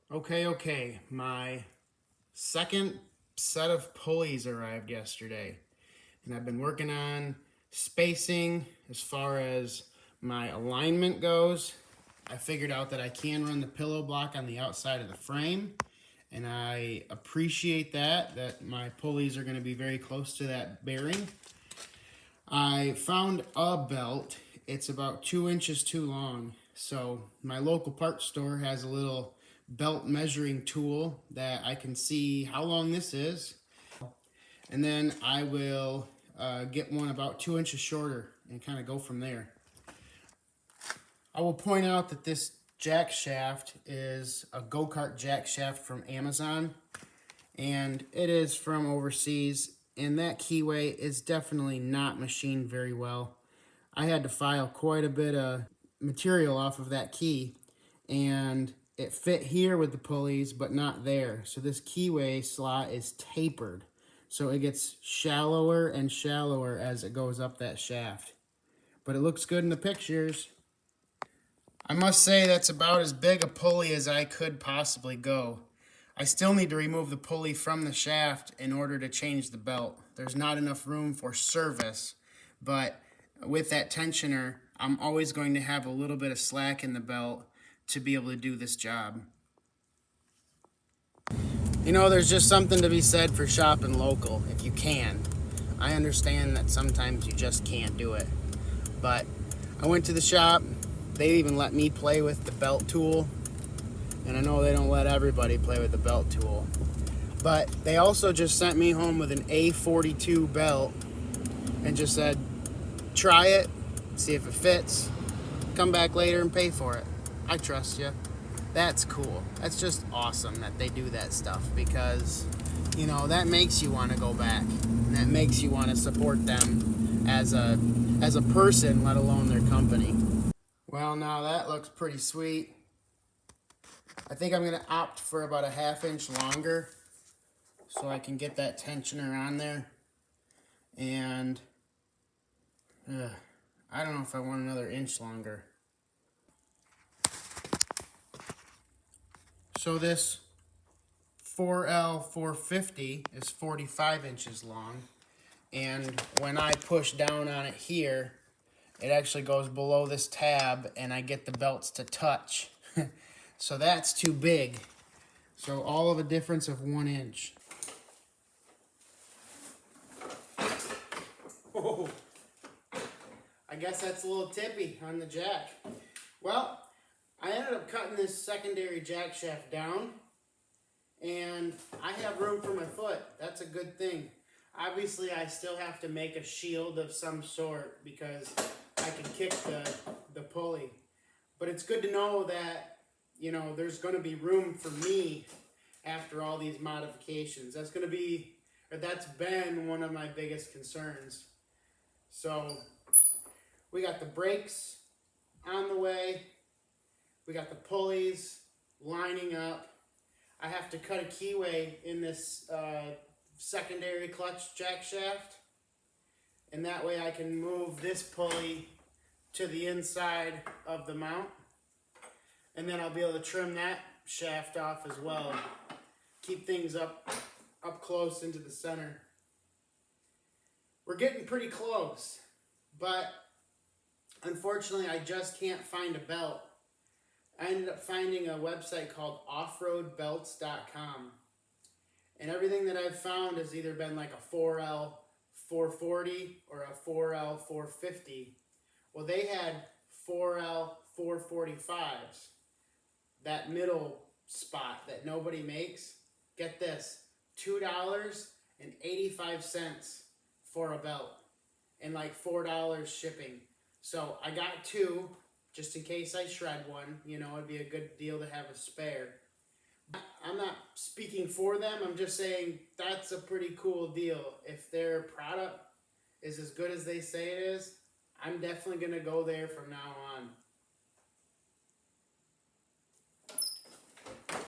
Okay. My second set of pulleys arrived yesterday, and I've been working on spacing as far as my alignment goes. I figured out that I can run the pillow block on the outside of the frame, and I appreciate that my pulleys are going to be very close to that bearing. I found a belt. It's about 2 inches too long. So my local parts store has a little belt measuring tool that I can see how long this is. And then I will get one about 2 inches shorter and kind of go from there. I will point out that this jack shaft is a go-kart jack shaft from Amazon. And it is from overseas. And that keyway is definitely not machined very well. I had to file quite a bit of material off of that key, and it fit here with the pulleys, but not there. So this keyway slot is tapered. So it gets shallower and shallower as it goes up that shaft. But it looks good in the pictures. I must say that's about as big a pulley as I could possibly go. I still need to remove the pulley from the shaft in order to change the belt. There's not enough room for service, but with that tensioner, I'm always going to have a little bit of slack in the belt to be able to do this job. You know, there's just something to be said for shopping local, if you can. I understand that sometimes you just can't do it, but I went to the shop. They even let me play with the belt tool. And I know they don't let everybody play with the belt tool. But they also just sent me home with an A42 belt and just said, try it, see if it fits, come back later and pay for it. I trust you. That's cool. That's just awesome that they do that stuff because, you know, that makes you want to go back. And that makes you want to support them as a person, let alone their company. Well, now that looks pretty sweet. I think I'm going to opt for about a 1/2 inch longer so I can get that tensioner on there. And I don't know if I want another inch longer. So this 4L450 is 45 inches long. And when I push down on it here, it actually goes below this tab and I get the belts to touch. So that's too big. So all of a difference of 1 inch. Oh, I guess that's a little tippy on the jack. Well, I ended up cutting this secondary jack shaft down, and I have room for my foot. That's a good thing. Obviously, I still have to make a shield of some sort because I can kick the pulley. But it's good to know that, you know, there's going to be room for me after all these modifications. That's been one of my biggest concerns. So we got the brakes on the way. We got the pulleys lining up. I have to cut a keyway in this secondary clutch jack shaft. And that way I can move this pulley to the inside of the mount. And then I'll be able to trim that shaft off as well. Keep things up close into the center. We're getting pretty close, but unfortunately I just can't find a belt. I ended up finding a website called offroadbelts.com. And everything that I've found has either been like a 4L440 or a 4L450. Well, they had 4L445s. That middle spot that nobody makes. Get this, $2.85 for a belt and like $4 shipping. So I got two just in case I shred one. You know, it'd be a good deal to have a spare. I'm not speaking for them. I'm just saying that's a pretty cool deal. If their product is as good as they say it is, I'm definitely going to go there from now on.